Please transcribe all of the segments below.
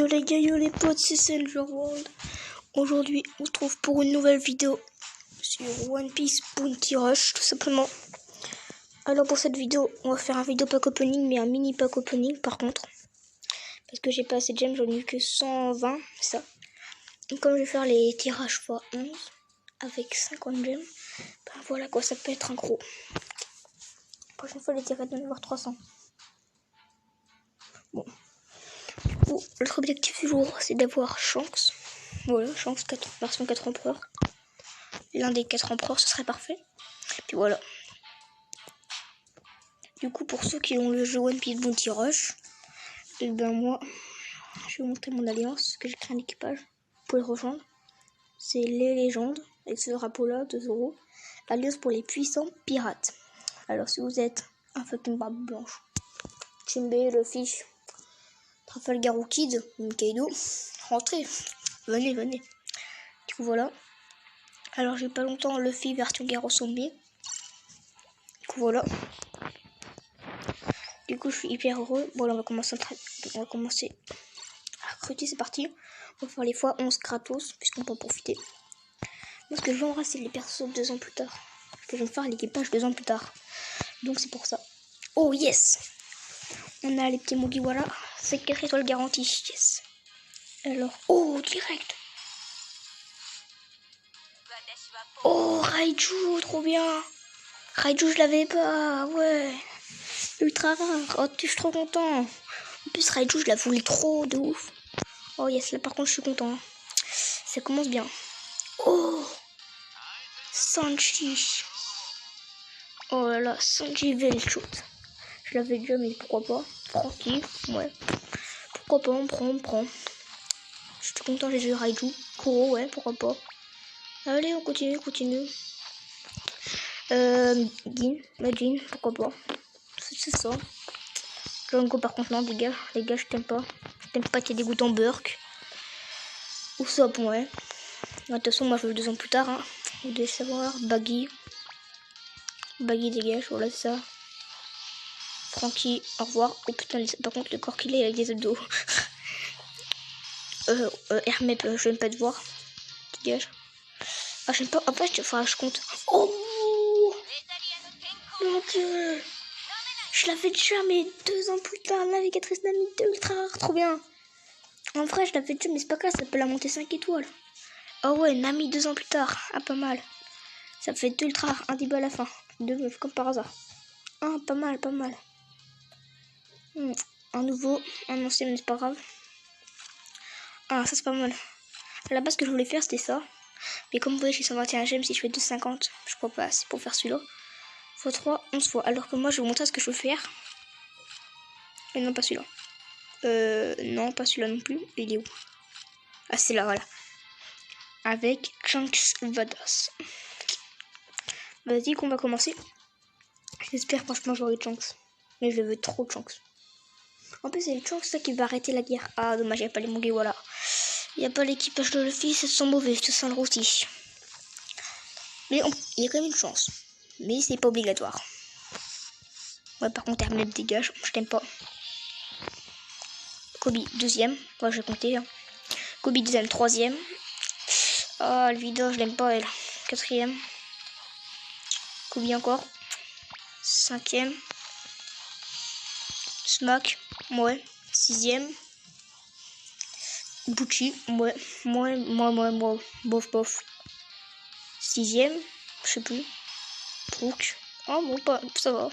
Yo les potes, c'est Soldier World. Aujourd'hui, on se trouve pour une nouvelle vidéo sur One Piece Bounty Rush, tout simplement. Alors pour cette vidéo, on va faire un vidéo pack opening, mais un mini pack opening par contre. Parce que j'ai pas assez de gemmes, j'en ai eu que 120, ça. Et comme je vais faire les tirages x11 avec 50 gemmes, ben voilà quoi, ça peut être un gros. La prochaine fois, les tirages doivent avoir 300. Bon. Notre objectif du jour, c'est d'avoir Shanks. Voilà, Shanks version 4 empereurs. L'un des 4 empereurs, ce serait parfait. Puis voilà. Du coup, pour ceux qui ont le jeu One Piece Bounty Rush, et ben moi, je vais vous montrer mon alliance, que j'ai créé un équipage pour les rejoindre. C'est les légendes, avec ce drapeau-là de Zoro. L'alliance pour les puissants pirates. Alors, si vous êtes un fucking barbe blanche, Chimbe, Luffy, Trafalgar ou Kid, Kaido, rentrez, venez. Du coup, voilà. Alors, j'ai pas longtemps Luffy version Garo Zombie. Du coup, voilà. Du coup, je suis hyper heureux. Bon, là, on va commencer à recruter, c'est parti. On va faire les fois 11 gratos, puisqu'on peut en profiter. Parce que je vais embrasser les persos 2 ans plus tard. Parce que je vais me faire l'équipage 2 ans plus tard. Donc, c'est pour ça. Oh, yes! On a les petits Mugiwara. 4 étoiles garanties. Yes. Alors, oh, direct. Oh, Raiju, trop bien. Raiju, je l'avais pas. Ouais. Ultra rare. Oh, je suis trop content. En plus, Raiju, je la voulais trop, de ouf. Oh, yes, là, par contre, je suis content. Ça commence bien. Oh, Sanji. Oh là là, Sanji Velchut. Je l'avais déjà, mais pourquoi pas. Francky, ouais. Pourquoi pas, on prend. Je suis content, j'ai eu Raiju. Kuro, ouais, pourquoi pas. Allez, on continue. Jean, pourquoi pas. C'est ça. Django, par contre, non, les gars, je t'aime pas. Je t'aime pas qu'il y ait des gouttes en Burk. Ou Sop, ouais. De toute façon, moi, je veux 2 ans plus tard, hein. Vous devez savoir. Baggy, dégage, voilà, c'est ça. Francky, au revoir. Oh putain, par contre, le corps qu'il est avec des abdos. Hermep, je n'aime pas te voir. Dégage. Ah, j'aime pas. Après, je compte. Oh mon dieu! Je l'avais déjà, mais 2 ans plus tard, navigatrice Nami 2 ultra rare, trop bien. En vrai, je l'avais déjà, mais c'est pas grave, ça peut la monter 5 étoiles. Ah ouais, Nami 2 ans plus tard, ah pas mal. Ça fait 2 ultra rares, un débat à la fin. 2 meufs, comme par hasard. Ah, pas mal. Un nouveau, un ancien, mais c'est pas grave. Ah, ça c'est pas mal. À la base, ce que je voulais faire, c'était ça. Mais comme vous voyez, j'ai 121 gemmes, si je fais 250, je crois pas, c'est pour faire celui-là. x3, 11 fois. Alors que moi, je vais vous montrer ce que je veux faire. Mais non, pas celui-là. Non, pas celui-là non plus. Il est où? Ah, c'est là, voilà. Avec Chunks Vadas. Vas-y, qu'on va commencer. J'espère franchement j'aurai Chunks. Mais je veux trop Chunks. En plus, c'est le Chunks ça qui va arrêter la guerre. Ah, dommage, il n'y a pas les Mugiwara, voilà. Il n'y a pas l'équipage de Luffy, ça sent mauvais, ça sent le rôti. Mais il y a quand même une chance. Mais c'est pas obligatoire. Ouais, par contre, Hermès dégage, je t'aime pas. Kobe, 2ème. Ouais, je vais compter. Hein. Kobe, 2ème, 3ème. Ah, Elvida, je l'aime pas, elle. 4ème. Kobe encore. 5ème. Smack, ouais. 6ème. Bucci, ouais. Moi. Bof. 6ème. Je sais plus. Brook. Oh bon, pas, ça va.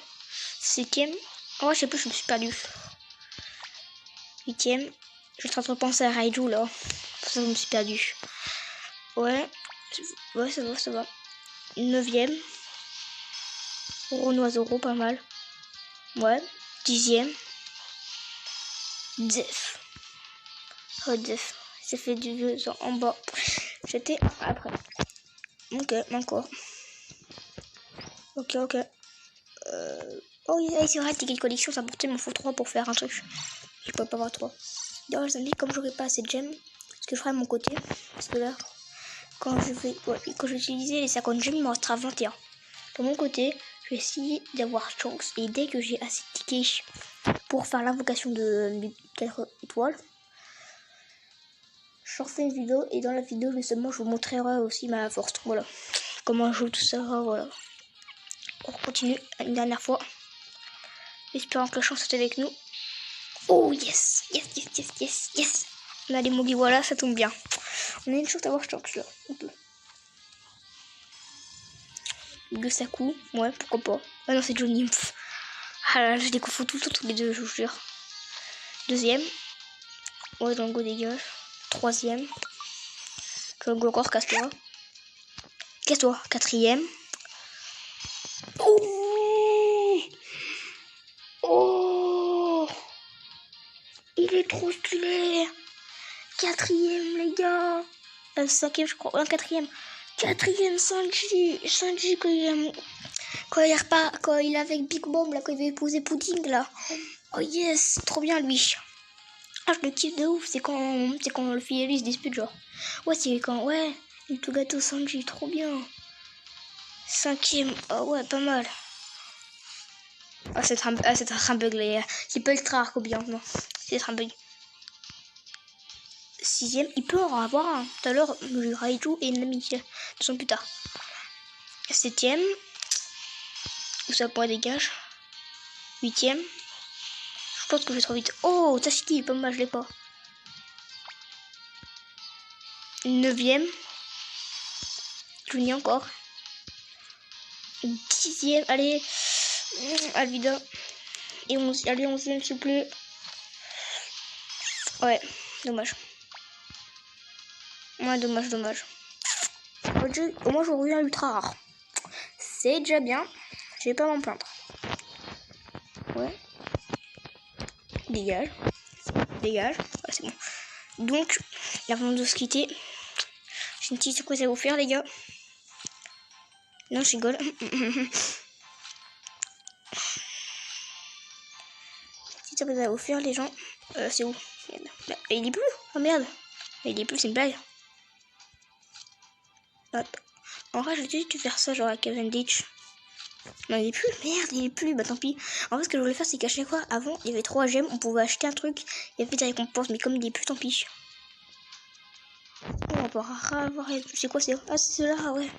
7ème. Oh, je sais plus, je me suis perdu. 8ème. Je suis en train de penser à Raiju là. Ça, je me suis perdu. Ouais, ça va. 9ème. Renoir Zoro, pas mal. Ouais. 10ème. Def. Oh, Def. Ça fait du vieux en bas. J'étais après. Ok, encore. Ok. Oh, c'est vrai, ticket de collection, ça portait, il m'en faut 3 pour faire un truc. Je peux pas avoir 3. D'ailleurs, les amis, comme j'aurais pas assez de gemmes, ce que je ferai à mon côté, parce que là, quand je vais utiliser les 50 gemmes, il m'en restera 21. De mon côté, je vais essayer d'avoir chance. Et dès que j'ai assez de tickets pour faire l'invocation de 4 étoiles, je refais une vidéo et dans la vidéo justement je vous montrerai aussi ma force. Voilà. Comment je joue tout ça, voilà. On continue une dernière fois. Espérant que la chance est avec nous. Oh yes, yes, yes, yes, yes, yes. On a les Mogi, voilà, ça tombe bien. On a une chance d'avoir chance là. On peut. Gusaku, ouais, pourquoi pas. Ah non, c'est Johnny. Pff. Ah là, je les confonds tout le temps tous les deux, je vous jure. Deuxième. Ouais, Django dégage. Troisième. Django encore, casse-toi. Casse-toi. Quatrième. Oh, oh, il est trop stylé. Quatrième, les gars. Cinquième, je crois. Quatrième. Quatrième, Sanji. Sanji, quand il est avec Big Bomb, là, quand il veut épouser Pudding, là. Oh yes, trop bien, lui. Ah, je le kiffe de ouf. C'est quand le fille et lui se dispute, genre. Ouais, c'est quand, ouais. Le tout gâteau Sanji, trop bien. Cinquième, oh ouais, pas mal. Ah, c'est un bug, là. C'est pas ultra rare, bien, non. C'est un bug. Sixième, il peut en avoir un. Tout à l'heure, le Raiju et Nami, 2 secondes plus tard. Septième, où ça pourrait dégage. Huitième, je pense que je vais trop vite. Oh, Tashiki, pas mal, je l'ai pas. Neuvième, Juni encore. Dixième, allez, Alvida. Et allez, 11e, s'il vous plaît. Ouais, dommage. Ouais, dommage. Au moins, j'aurais eu un ultra rare. C'est déjà bien. Je vais pas m'en plaindre. Ouais. Dégage. Ouais, c'est bon. Donc, avant de se quitter, j'ai une petite surprise à vous faire, les gars. Non, je rigole. Petite surprise à vous faire, les gens. C'est où? Bah, il est plus. Oh merde. Il est plus, c'est une blague. Hop. En vrai, je vais juste faire ça, genre à Cavendish. Non, il est plus. Merde, il est plus. Bah tant pis. En fait, ce que je voulais faire, c'est qu'à chaque fois, avant, il y avait 3 gemmes. On pouvait acheter un truc. Il y avait des récompenses. Mais comme il est plus, tant pis. On va pouvoir avoir. C'est quoi, c'est. Ah, c'est cela, ouais.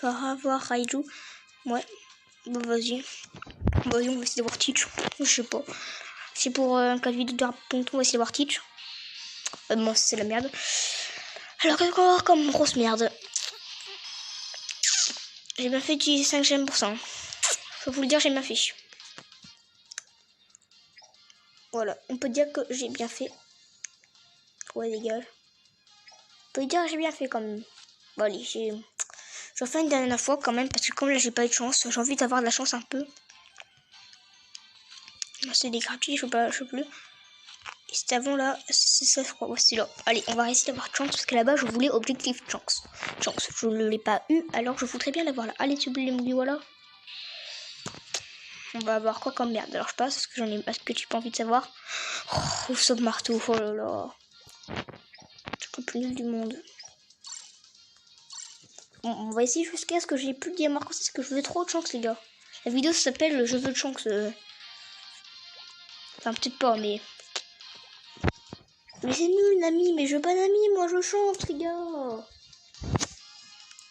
On va avoir Raiju. Ouais. Bah vas-y. Vas-y, on va essayer d'avoir Teach. Je sais pas. C'est pour un cas de vidéo de Ponton, on va essayer d'avoir Teach. Bon, c'est la merde. Alors, qu'est-ce qu'on va avoir comme grosse merde? J'ai bien fait utiliser 5 gemmes pour ça. Je peux vous le dire, j'ai bien fait. Voilà, on peut dire que j'ai bien fait. Ouais, dégage. On peut dire que j'ai bien fait quand même. Bon, allez, je refais une dernière fois quand même, parce que comme là j'ai pas eu de chance, j'ai envie d'avoir de la chance un peu. C'est des gratuits, je peux plus. Et c'était avant là, c'est ça je crois, ouais, c'est là. Allez, on va essayer d'avoir chance, parce que là-bas je voulais objectif chance. Je ne l'ai pas eu, alors je voudrais bien l'avoir là. Allez, tu oublies les mouli, voilà. On va avoir quoi comme merde? Alors je passe, parce que j'en ai. Est-ce que tu pas envie de savoir? Oh, sauf marteau, oh là là. C'est le plus nul du monde. Bon, on va essayer jusqu'à ce que j'ai plus de diamants. C'est ce que je veux trop de chance, les gars. La vidéo s'appelle Je veux de chance. Enfin, peut-être pas, mais. Mais c'est nul, Nami. Mais je veux pas Nami, moi je chante, les gars.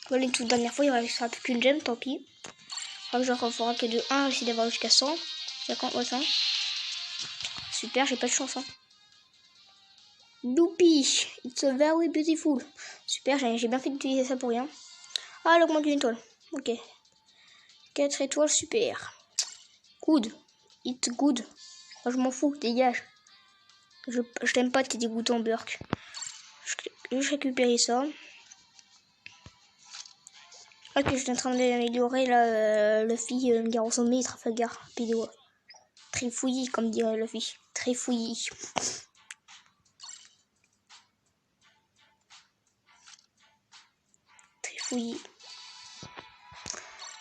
Voilà, une toute dernière fois, il restera plus qu'une gemme, tant pis. Genre, on fera que de 1, essayer d'avoir jusqu'à 100. 50, ouais, 100. Super, j'ai pas de chance, hein. Loopy, it's a very beautiful. Super, j'ai bien fait d'utiliser ça pour rien. Ah, l'augmente d'une étoile. Ok. 4 étoiles, super. Good. It's good. Moi, je m'en fous, dégage. Je t'aime pas, t'es dégoûtant, Burk. Je vais récupérer ça. Ok, je suis en train d'améliorer la fille Gare au sommet, Trafalgar, Pédois. Très fouillis, comme dirait la fille. Très fouillis. Très fouillis.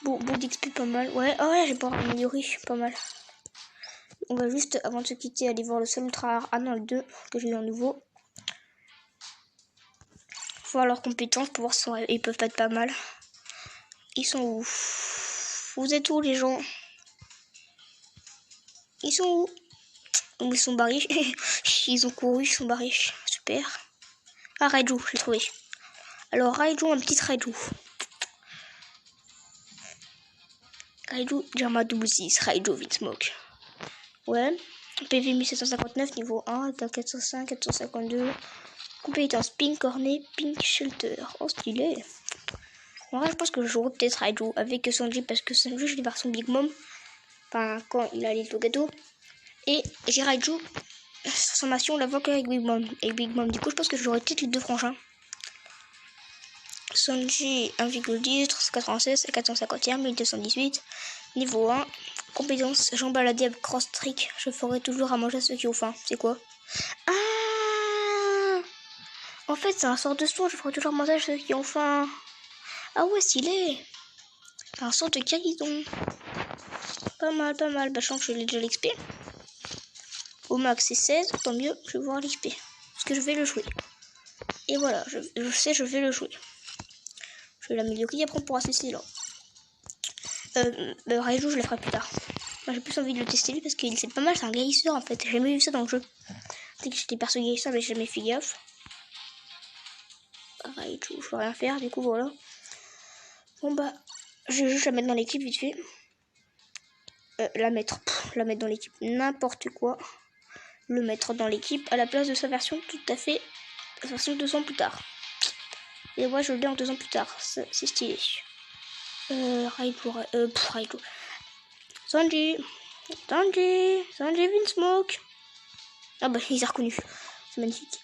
Bon, d'XP pas mal. Ouais, oh ouais, j'ai pas amélioré, pas mal. On va juste, avant de se quitter, aller voir le seul ultra rare. Ah non, le 2, que j'ai eu en nouveau. Voir leurs compétences pour voir si ils peuvent pas être pas mal. Ils sont où? Vous êtes où, les gens? Ils sont où? Ils sont barrés. Ils ont couru, ils sont barrés. Super. Ah, Raiju, je l'ai trouvé. Alors, Raiju, un petit Raiju. Raiju, Germa 66, Raiju Vinsmoke. Ouais. PV 1759, niveau 1, attaque 405, 452. Compétence Pink Cornet, Pink Shelter. Oh, stylé. En vrai, je pense que je jouerai peut-être Raiju avec Sanji parce que Sanji, je l'ai par son Big Mom. Enfin, quand il a les gâteaux. Et j'ai Raiju, transformation, la voit qu'avec Big Mom. Et Big Mom, du coup, je pense que j'aurai peut-être les deux frangins. Sanji 1,10, 396 et 450e, 1218. Niveau 1. Compétence, jambes baladées avec cross trick. Je ferai toujours à manger à ceux qui ont faim. C'est quoi? Ah, en fait, c'est un sort de soin. Je ferai toujours manger à ceux qui ont faim. Ah ouais, stylé. Un sort de guérison. Pas mal, pas mal. Bah, je sens que je l'ai déjà l'XP. Au max, c'est 16. Tant mieux, je vais voir l'XP. Parce que je vais le jouer. Et voilà, je sais, je vais le jouer. Je vais l'améliorer. Après, on pourra cesser là. Raiju, je le ferai plus tard. Moi, j'ai plus envie de le tester lui parce qu'il c'est pas mal, c'est un guérisseur en fait. J'ai jamais vu ça dans le jeu. Dès que j'étais perso guérisseur, mais j'ai jamais fait gaffe. Raiju, je peux rien faire, du coup voilà. Bon bah, je vais juste la mettre dans l'équipe vite fait. La mettre dans l'équipe, n'importe quoi. Le mettre dans l'équipe à la place de sa version tout à fait. Sa version 2 ans plus tard. Et moi, je le dis en 2 ans plus tard. C'est stylé. Raiju. Sanji Vinsmoke. Ah bah, il s'est reconnu. C'est magnifique.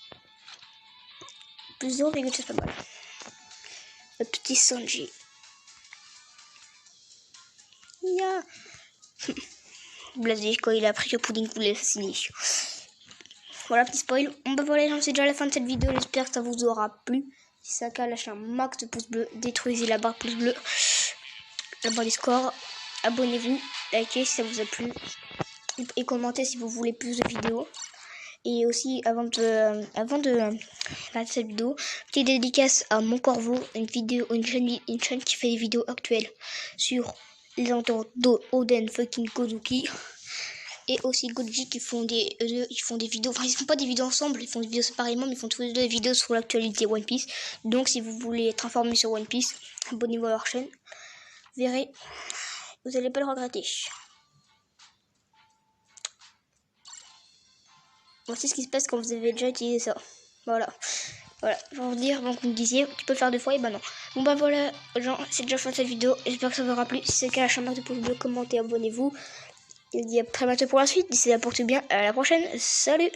Plus 0,7, c'est pas mal. Le petit Sanji. Yeah. Blasé quand il a appris que Pudding voulait l'assassiner. Voilà, petit spoil. Bon bah voilà, c'est déjà la fin de cette vidéo. J'espère que ça vous aura plu. Si c'est le cas, lâchez un max de pouces bleus. Détruisez la barre pouce bleu. La barre du score. Abonnez-vous. Likez si ça vous a plu. Et commentez si vous voulez plus de vidéos. Et aussi, avant de faire cette vidéo, petite dédicace à Mon Corvo, une chaîne qui fait des vidéos actuelles sur les ententes d'Oden fucking Kozuki. Et aussi Goji qui font des vidéos, enfin ils font pas des vidéos ensemble, ils font des vidéos séparément, mais ils font tous les deux des vidéos sur l'actualité One Piece. Donc si vous voulez être informé sur One Piece, abonnez-vous à leur chaîne. Vous verrez, vous n'allez pas le regretter. Voici ce qui se passe quand vous avez déjà utilisé ça. Voilà. Pour vous dire, donc vous me disiez, tu peux le faire 2 fois, et bah non. Bon bah voilà, gens, c'est déjà fin de cette vidéo. J'espère que ça vous aura plu. Si c'est le cas, lâchez un max de pouces bleus, commentez, abonnez-vous. Et je vous dis à très bientôt pour la suite. D'ici là, portez bien. À la prochaine. Salut!